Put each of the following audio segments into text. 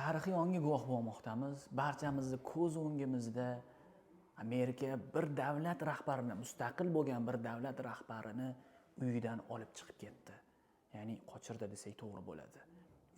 tarixiy onga guvoh bo'lmoqdamiz. Barchamizni ko'z o'ngimizda Amerika bir davlat rahbarini, mustaqil bo'lgan bir davlat rahbarini uyidan olib chiqib ketdi. Ya'ni qochirdi desak to'g'ri bo'ladi.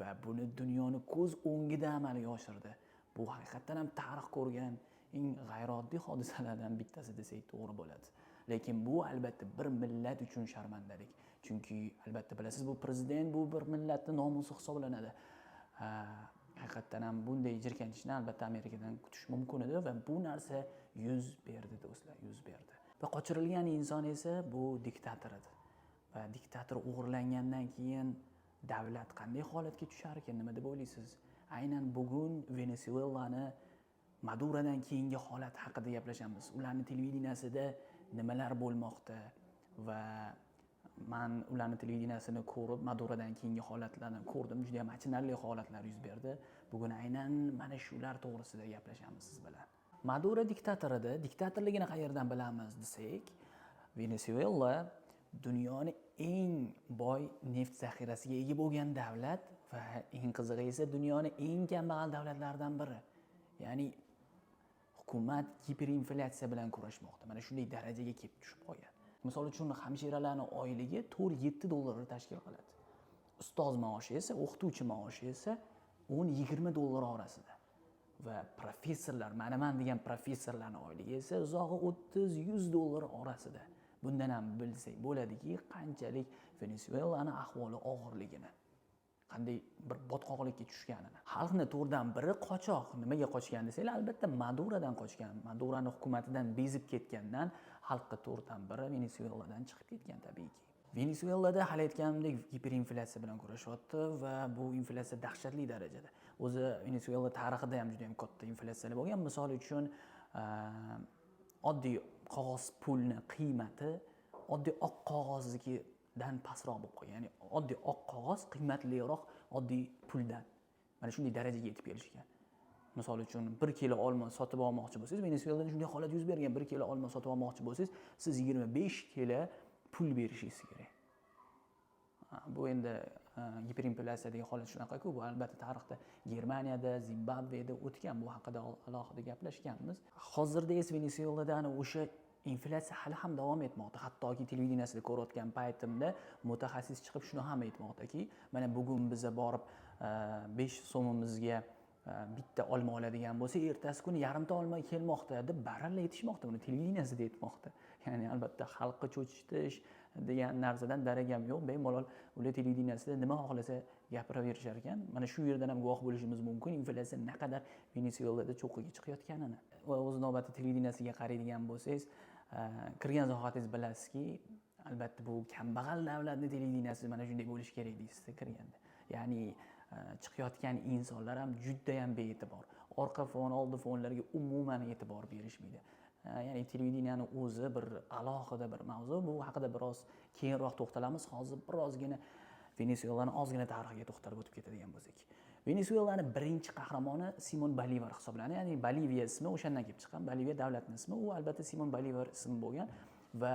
Va buni dunyoni ko'z o'ngida amalga oshirdi. Bu haqiqatan ham tarix ko'rgan eng g'ayrioddiy hodisalardan bittasi desak to'g'ri bo'ladi. Lekin bu albatta bir millat uchun sharmandalik. Chunki albatta bilasiz, bu prezident bu bir millatning nomusi hisoblanadi. Haqiqatan ham bunday jirkanchishni albatta Amerikadan kutish mumkin edi va bu narsa yuz berdi do'stlar, yuz berdi. Va qochirilgan inson esa bu diktator edi. Va diktator o'g'irlangandan keyin davlat qanday holatga tushar ekan, nima deb o'ylaysiz? Aynan bugun Venesuelani Madurodan keyingi holat haqida gaplashamiz. Ularning televideniyasida nimalar bo'lmoqda va men ularning televideniyasini ko'rib, Madurodan keyingi holatlarni ko'rdim. Juda ham achinarli holatlar yuz berdi. Bugun aynan mana shular to'g'risida gaplashamiz siz bilan. Maduro diktator edi. Diktatorligini qayerdan bilamiz desak, Venesuela dunyoning eng boy neft zaxirasiga ega bo'lgan davlat va eng qizig'i esa dunyoning eng kambag'al davlatlaridan biri. Ya'ni hukumat giperinflyatsiya bilan kurashmoqda. Mana shunday darajaga kelib tushib qolgan. Misol uchun hamshiralarning oyligi 4-7 dollarni tashkil qiladi. Ustoz maoshi esa, o'qituvchi maoshi esa 10-20 dollar orasida. Va professorlar, mana degan professorlarning oyligi esa uzog'i 30-100 dollar orasida. Bundan ham bilsak bo'ladiki, qanchalik Venesuelaning ahvoli og'irligini, qanday bir botqoqlikka tushganini. Xalqning to'rtdan biri qochoq. Nimaga qochgan desanglar, albatta Madurodan qochgan. Maduroning hukumatidan bezib ketgandan xalqning to'rtdan biri Venesueladan chiqib ketgan tabiiyki. Venesuelada hali aytganimdek giperinflyatsiya bilan kurashyapti va bu inflyatsiya dahshatli darajada. O'zi Venesuela tarixida ham juda ham katta inflyatsiyalar bo'lgan. Misol uchun oddiy qog'oz pulni qiymati oddiy oq qog'oznikidan pastroq bo'lib qolgan. Ya'ni oddiy oq qog'oz qiymatliroq oddiy puldan. Mana shunday darajaga yetib kelishgan. Misol uchun 1 kilo olma sotib olmoqchi bo'lsangiz, Venesuelada shunday holat yuz bergan. 1 kilo olma sotib olmoqchi bo'lsangiz, siz 25 kilo pul berishingiz kerak. Bu endi giperinflyatsiyadagi holat shunaqa-ku. Bu albatta tarixda Germaniyada, Zimbabveda o'tgan. Bu haqida alohida gaplashganmiz. Hozirda esa Venesuelada o'sha inflyatsiya hali ham davom etmoqda. Hattoki televideniyasida ko'rayotgan paytimda mutaxassis chiqib shuni ham aytmoqdaki, mana bugun biz borib 5 so'mimizga bitta olma oladigan bo'lsa, ertasi kuni yarimta olma kelmoqda deb baralla aytishmoqda, buni televideniyasida aytmoqda. Ya'ni albatta xalqqa cho'chitish degan narsadan darak ham yo'q. Bemalol ular televideniyasida nima xohlasa gapiraverishar ekan. Mana shu yerdan ham guvoh bo'lishimiz mumkin inflyatsiya naqadar Venesuelada cho'qqiga chiqayotganini. Va o'z navbatda televideniyasiga qaraydigan bo'lsangiz, kirgan zahotingiz bilasizki, albatta bu kambag'al davlatning televideniyasi mana shunday bo'lish kerak deysizda kirganda. Ya'ni chiqayotgan insonlar ham juda ham bee'tibor. Orqa fon, oldi fonlarga umuman e'tibor berishmaydi. Ya'ni televideniyaning o'zi bir alohida bir mavzu. Bu haqida biroz keyinroq to'xtalamiz. Hozir birozgina Venesuelaning ozgina tarixiga to'xtalib o'tib ketadigan bo'lsak. Venesuelaning birinchi qahramoni Simon Bolivar hisoblanadi. Ya'ni Boliviya ismi o'shandan kelib chiqqan. Boliviya davlatining ismi. U albatta Simon Bolivar ismi bo'lgan va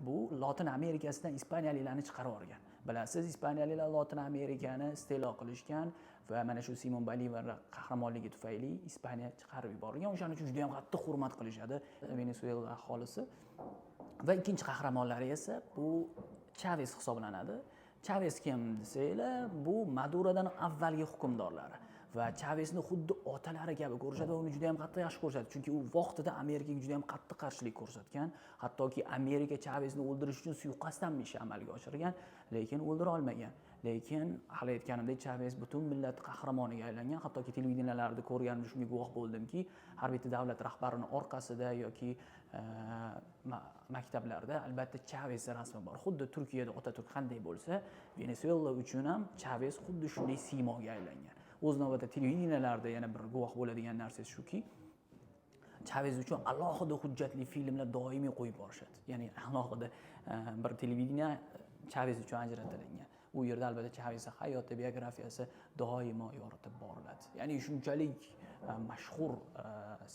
bu Lotin Amerikasidan Ispaniyaliklarni chiqarib yuborgan. Bilasiz, Ispaniyaliklar Lotin Amerikani istilo qilishgan va mana shu Simon Bolivar qahramonligi tufayli Ispaniya chiqarib yuborgan. O'shaning uchun juda ham qattiq hurmat qilishadi Venesuela aholisi. Va ikkinchi qahramonlari esa bu Chavez hisoblanadi. Chavez kim desanglar, bu Madurodan avvalgi hukmdorlari va Chavezni xuddi otalari kabi ko'rishadi va uni juda ham qattiq yaxshi ko'rishadi. Chunki u vaqtida Amerikaga juda ham qattiq qarshilik ko'rsatgan. Hattoki Amerika Chavezni o'ldirish uchun suiqasddan ish amalga oshirgan, lekin o'ldira olmagan. Lekin hali aytganimdek Chavez butun millat qahramoniga aylangan. Hattoki televideniyalarda ko'rganimda shunga guvoh bo'ldimki, har bitta davlat rahbarining orqasida yoki maktablarda albatta Chavez rasmi bor. Xuddi Turkiyada Otaturk qanday bo'lsa, Venesuela uchun ham Chavez xuddi shunday siymoga aylangan. O'z navbatda televideniyalarda yana bir guvoh bo'ladigan narsa shuki, Chavez uchun alohida hujjatli filmlar doimiy qo'yib borishadi. Ya'ni alohida bir televideniya Chavez uchun ajratilgan. U yerda albatta Chavez hayoti, biografiyasi doimo yoritib boriladi. Ya'ni shunchalik mashhur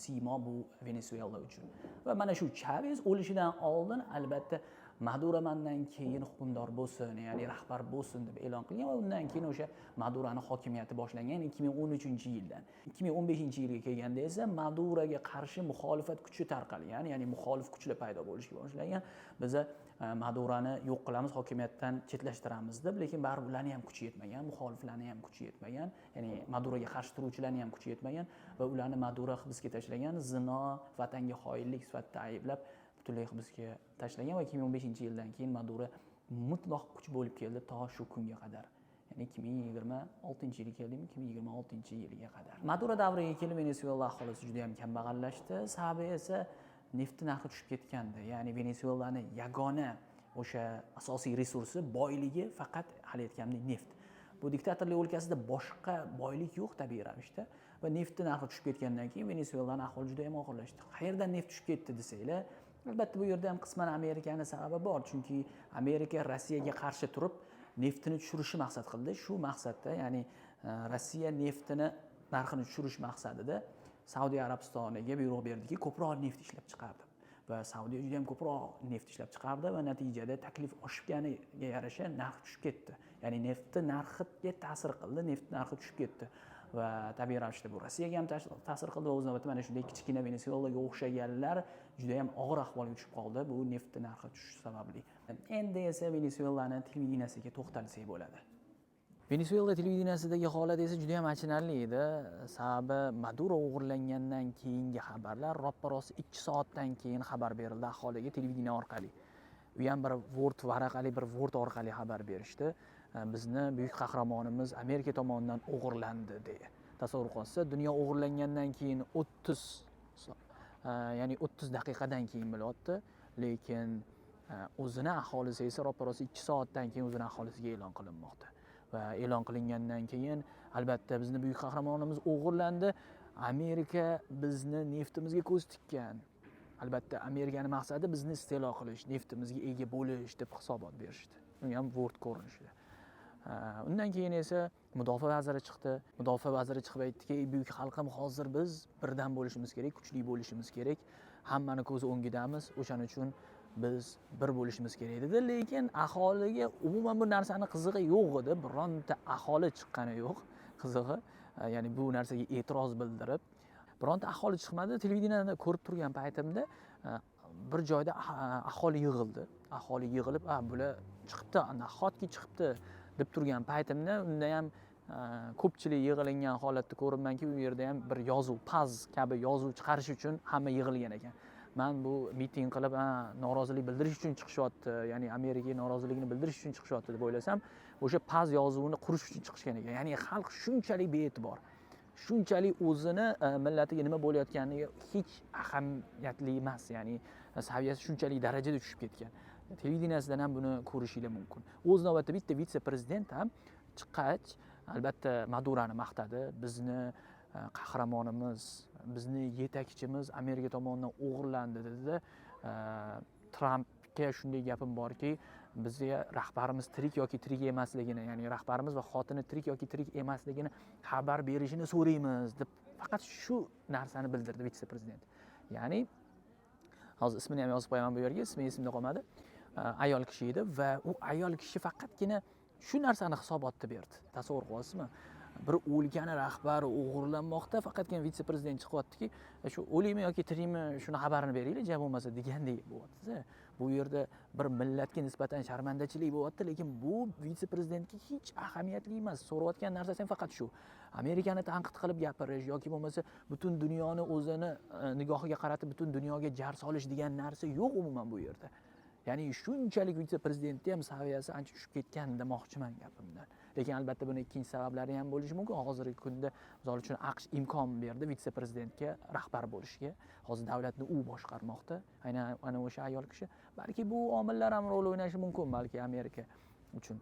siymo bu Venesuela uchun. Va mana shu Chavez o'lishidan oldin albatta Maduro mandan keyin hukmdor bo'lsin, ya'ni rahbar bo'lsin deb e'lon qilgan va undan keyin o'sha Maduroni hokimiyati boshlangan 2013-yildan. 2015-yilga kelganda esa Maduroga qarshi muxolifat kuchi tarqalgan, ya'ni muxolif kuchlar paydo bo'lishga boshlagan. Biz Maduroni yo'q qilamiz, hokimiyatdan chetlashtiramiz deb, lekin baribir ularning ham kuchi yetmagan, muxoliflarning ham kuchi yetmagan, ya'ni Maduroga qarshi turuvchilarning ham kuchi yetmagan va ularni Maduro hibsga tashlagan, zino, vatanga xoinlik sifatida ayblab butunlay hibsga tashlagan va 2015-yildan keyin Maduro mutlaq kuch bo'lib keldi to shu kunga qadar. Ya'ni 2026-yilga keldimi, 2026-yilga qadar. Maduro davriga kelib Venesuela aholisi juda ham kambag'allashdi. Sababi esa neft narxi tushib ketgandi. Ya'ni Venesuelaning yagona o'sha asosiy resursi, boyligi faqat hali aytganimdek neft. Bu diktatorlik o'lkasida boshqa boylik yo'q tabiiy ravishda va neftning narxi tushib ketgandan keyin Venesuelaning ahvoli juda ham og'irlashdi. Qayerdan neft tushib ketdi desanglar, albatta bu yerda ham qisman Amerikaning sababi bor, chunki Amerika Rossiyaga qarshi turib neftini tushirishni maqsad qildi. Shu maqsadda, ya'ni Rossiya neftini narxini tushirish maqsadida Saudiya Arabistoniga buyruq berdiki, ko'proq neft ishlab chiqardi. Va Saudiya juda ham ko'proq neft ishlab chiqardi va natijada taklif oshganiga yarasha narx tushib ketdi. Ya'ni neftning narxiga ta'sir qildi, neft narxi tushib ketdi. Va tabiiy ravishda bu Rossiyaga ham ta'sir qildi va o'z navbatida mana shunday kichkina Venesuelaga o'xshaganlar juda ham og'ir ahvolga tushib qoldi bu neft narxi tushishi sababli. Endi esa Venesuelaning televideniyasiga to'xtalsak bo'ladi. Venesuela televideniyasidagi holat esa juda ham achinarli edi. Sababi Maduro o'g'irlangandan keyingi xabarlar roppa-rosa 2 soatdan keyin xabar berildi aholiga televideniya orqali. U ham bir Word varaqali bir Word orqali xabar berishdi. Bizni buyuk qahramonimiz Amerika tomonidan o'g'irlandi deya. Tasavvur qilsa, dunyo o'g'irlangandan keyin 30 daqiqadan keyin bo'lyapti, lekin o'zini aholisi esa roppa-rosa 2 soatdan keyin o'zini aholisiga e'lon qilinmoqda. Va e'lon qilingandan keyin albatta bizni buyuk qahramonimiz o'g'irlandi. Amerika bizni neftimizga ko'z tikkan. Albatta Amerikaning maqsadi bizni istilo qilish, neftimizga ega bo'lish deb hisobot berishdi. U ham Word ko'rinishida. Undan keyin esa mudofaa vaziri chiqdi. Mudofaa vaziri chiqib aytdiki, buyuk xalqim, hozir biz birdan bo'lishimiz kerak, kuchli bo'lishimiz kerak. Hammani ko'zi o'ngidamiz. O'shaning uchun biz bir bo'lishimiz kerak dedi. Lekin aholiga umuman bu narsani qizig'i yo'q edi. Bironta aholi chiqqani yo'q qizig'i. Ya'ni bu narsaga e'tiroz bildirib, bironta aholi chiqmadi. Televideniyada ko'rib turgan paytimda bir joyda aholi yig'ildi. Aholi yig'ilib, bular chiqibdi, nahotki chiqibdi deb turgan paytimda unda ham ko'pchilik yig'ilingan holatda ko'ribmanki, u yerda ham bir yozuv, paz kabi yozuv chiqarish uchun hamma yig'ilgan ekan. Men bu miting qilib, norozilik bildirish uchun chiqishyapti, ya'ni Amerikaga noroziligini bildirish uchun chiqishyapti deb o'ylasam, o'sha paz yozuvini qurish uchun chiqishgan ekan. Ya'ni xalq shunchalik bee'tibor, shunchalik o'zini millatiga nima bo'layotganiga hech ahamiyatli emas, ya'ni saviyasi shunchalik darajada tushib ketgan. Televideniyasidan ham buni ko'rishingiz mumkin. O'z navbatida bitta vitse-prezident ham chiqqach, albatta Maduroni maqtadi. Bizni qahramonimiz, bizni yetakchimiz Amerika tomonidan o'g'irlandi dedi. Trampga shunday gapim borki, bizga rahbarimiz tirik yoki tirik emasligini, ya'ni rahbarimiz va xotini tirik yoki tirik emasligini xabar berishini so'raymiz deb faqat shu narsani bildirdi vitse-prezident. Ya'ni hozir ismini ham yozib qo'yaman bu yerga, ismi esimda qolmadi. Ayol kishi edi va u ayol kishi faqatgina shu narsani hisobotda berdi. Tasavvur qilasizmi? Bir o'lgani rahbari o'g'irlanmoqda, faqatgina vitse-prezident chiqyaptiki, shu o'likmi yoki tirikmi shuni xabarini beringlar, javob bo'lmasa degandek bo'lyapti. Bu yerda bir millatga nisbatan sharmandachilik bo'lyapti, lekin bu vitse-prezidentga hech ahamiyatli emas. So'rayotgan narsasi ham faqat shu. Amerikani tanqid qilib gapirish yoki bo'lmasa butun dunyoni o'zini nigohiga qaratib butun dunyoga jar solish degan narsa yo'q umuman bu yerda. Ya'ni shunchalik vitse-prezidentning ham saviyasi ancha tushib ketgan demoqchiman gapimdan. Lekin albatta buni ikkinchi sabablari ham bo'lishi mumkin. Hozirgi kunda misol uchun AQSh imkon berdi vitse-prezidentga rahbar bo'lishga. Hozir davlatni u boshqarmoqda. Aynan o'sha ayol kishi. Balki bu omillar ham rol o'ynashi mumkin, balki Amerika uchun.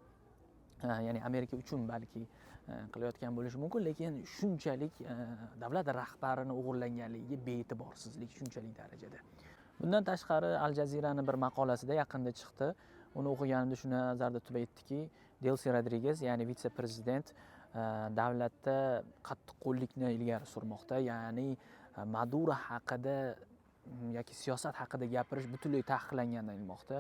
Ya'ni Amerika uchun balki qilayotgan bo'lishi mumkin, lekin shunchalik davlat rahbarini o'g'irlanganligiga be'tiborsizlik shunchalik darajada. Bundan tashqari Al Jazeera'ning bir maqolasida yaqinda chiqdi. Uni o'qiganimda shuni nazarda tutib aytdiki, Delsi Rodriguez, ya'ni vitse-prezident davlatda qattiqqo'llikni ilgari surmoqda, ya'ni Maduro haqida yoki siyosat haqida gapirish butunlay taqiqlanganini aytmoqda.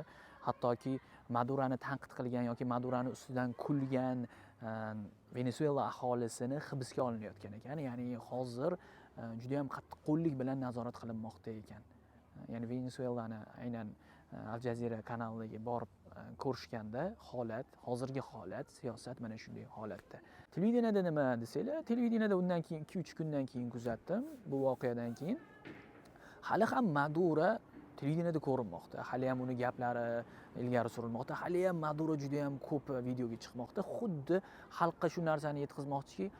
hattoki Maduroni tanqid qilgan yoki Maduroni ustidan kulgan Venesuela aholisini hibsga olinayotgan ekan. Ya'ni hozir juda ham qattiqqo'llik bilan nazorat qilinmoqda ekan. Ya'ni Venesuelani aynan Al Jazeera kanaliga borib ko'rishganda hozirgi holat, siyosat mana shunday holatda. Televideniyada nima desanglar, televideniyada undan keyin 2-3 kundan keyin kuzatdim bu voqeadan keyin. Hali ham Maduro televideniyada ko'rinmoqda. Hali ham uni gaplari ilgari surilmoqda. Hali ham Maduro juda ham ko'p videoga chiqmoqda. Xuddi xalqqa shu narsani yetkazmoqchiki,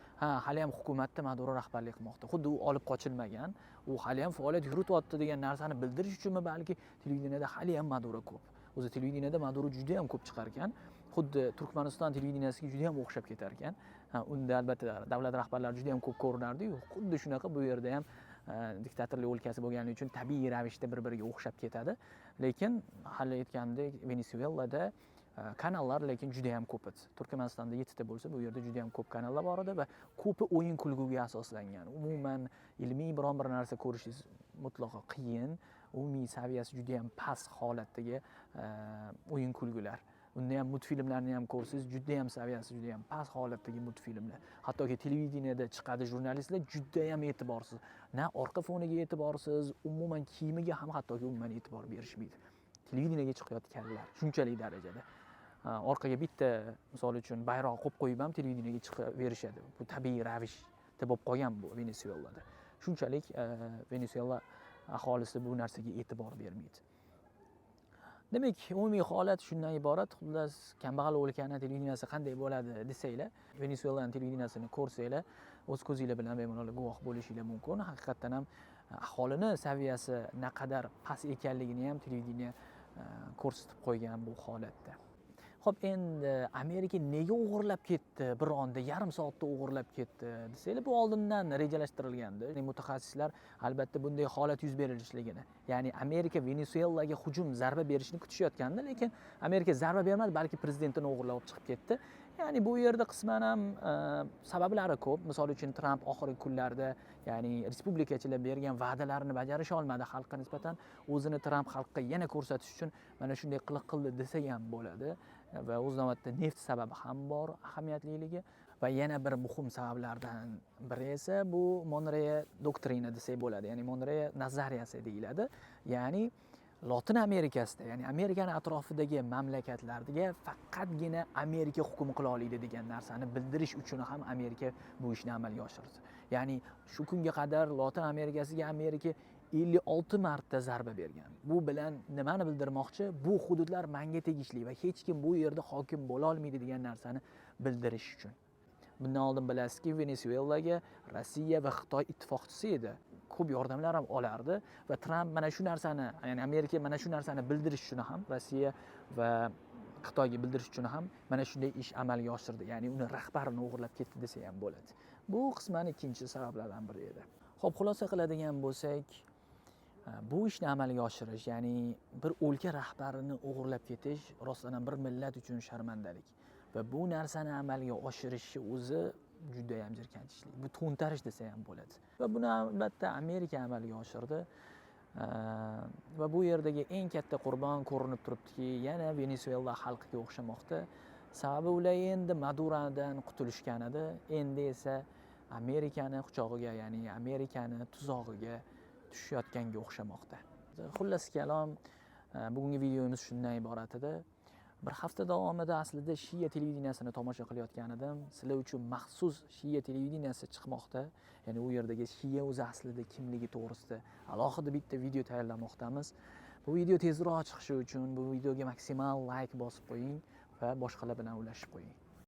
hali ham hukumatda Maduro rahbarlik qilmoqda. Xuddi u olib qochilmagan, u hali ham faoliyat yurityapti degan narsani bildirish uchunmi balki televideniyada hali ham Maduro ko'p. O'zi televideniyada Maduro juda ham ko'p chiqar ekan. Xuddi Turkmaniston televideniyasiga juda ham o'xshab ketar ekan. Unda albatta davlat rahbarlari juda ham ko'p ko'rinardi-yu, xuddi shunaqa bu yerda ham diktatorlik o'lkasi bo'lgani uchun tabiiy ravishda bir-biriga o'xshab ketadi. Lekin hali aytganimdek Venesuelada kanallar lekin juda ham ko'p edi. Turkmanistonda 7 ta bo'lsa, bu yerda juda ham ko'p kanallar bor edi va ko'pi o'yin kulguga asoslangan. Umuman ilmiy biron bir narsa ko'rishingiz mutlaqo qiyin. Umumiy saviyasi juda ham past holatdagi o'yin kulgular. Unda ham multfilmlarni ham ko'rsangiz, juda ham saviyasi juda ham past holatdagi multfilmlar. Hattoki televideniyada chiqadi jurnalistlar juda ham e'tiborsiz. Na orqa foniga e'tiborsiz, umuman kiyimiga ham hattoki umuman e'tibor berishmaydi. Televideniyaga chiqayotganlar shunchalik darajada. Orqaga bitta misol uchun bayroq qo'yib qo'yib ham televideniyaga chiqaverishadi. Bu tabiiy ravishda bo'lib qolgan bu Venesuelada. Shunchalik Venesuela aholisi bu narsaga e'tibor bermaydi. Demak, umumiy holat shundan iborat. Xullas, kambag'al o'lkani televideniyasi qanday bo'ladi desanglar, Venesuelaning televideniyasini ko'rsanglar, o'z ko'zinglar bilan bemalol guvoh bo'lishingiz mumkin. Haqiqatan ham aholini saviyasi naqadar past ekanligini ham televideniya ko'rsatib qo'ygan bu holatda. Xo'p, endi Amerika nega o'g'irlab ketdi? Bir onda yarim soatda o'g'irlab ketdi desanglar, bu oldindan rejalashtirilgandi. Mutaxassislar albatta bunday holat yuz berishligini, ya'ni Amerika Venesuelaga hujum, zarba berishni kutishayotgandi, lekin Amerika zarba bermadi, balki prezidentini o'g'irlab olib chiqib ketdi. Ya'ni bu yerda qisman ham sabablari ko'p. Misol uchun Trump oxirgi kunlarda, ya'ni respublikachilar bergan va'dalarini bajarisha olmadi xalqqa nisbatan. O'zini Trump xalqqa yana ko'rsatish uchun mana shunday qiliq qildi desak ham bo'ladi. Va o'z navbatida neft sababi ham bor ahamiyatliligi va yana bir muhim sabablardan biri esa bu Monroe doktrina desak bo'ladi, ya'ni Monroe nazariyasi deyiladi. Ya'ni Lotin Amerikasida, ya'ni Amerikaning atrofidagi mamlakatlarga faqatgina Amerika hukm qila oladi degan narsani bildirish uchun ham Amerika bu ishni amalga oshirdi. Ya'ni shu kunga qadar Lotin Amerikasiga Amerika 56 marta zarba bergan. Bu bilan nimani bildirmoqchi? Bu hududlar menga tegishli va hech kim bu yerda hokim bo'la olmaydi degan narsani bildirish uchun. Bundan oldin bilasizki, Venesuelaga Rossiya va Xitoy ittifoqchisi edi. Ko'p yordamlar ham olardi va Trump mana shu narsani, ya'ni Amerika mana shu narsani bildirish uchun ham Rossiya va Xitoyga bildirish uchun ham mana shunday ish amalga oshirdi. Ya'ni uni rahbarini o'g'irlab ketdi desa ham bo'ladi. Bu qisman ikkinchi sabablardan biri edi. Xo'p, xulosa qiladigan bo'lsak, bu ishni amalga oshirish, ya'ni bir o'lka rahbarini o'g'irlab ketish rostdan ham bir millat uchun sharmandalik. Va bu narsani amalga oshirishni o'zi juda ham jirkanchlik. Bu to'ntarish desa ham bo'ladi. Va buni albatta Amerika amalga oshirdi. Va bu yerdagi eng katta qurbon ko'rinib turibdiki, yana Venesuela xalqiga o'xshamoqda. Sababi ular endi Madurodan qutulishgan edi. Endi esa Amerikani quchog'iga, ya'ni Amerikani tuzog'iga tushayotganga o'xshamoqda. Xullas kalom, bugungi videomiz shundan iborat edi. Bir hafta davomida aslida Shia televideniyasini tomosha qilayotgan edim. Sizlar uchun maxsus Shia televideniyasi chiqmoqda. Ya'ni u yerdagi Shia o'zi aslida kimligi to'g'risida alohida bitta video tayyorlamoqdamiz. Bu video tezroq chiqishi uchun bu videoga maksimal like bosib qo'ying va boshqalar bilan ulashib qo'ying.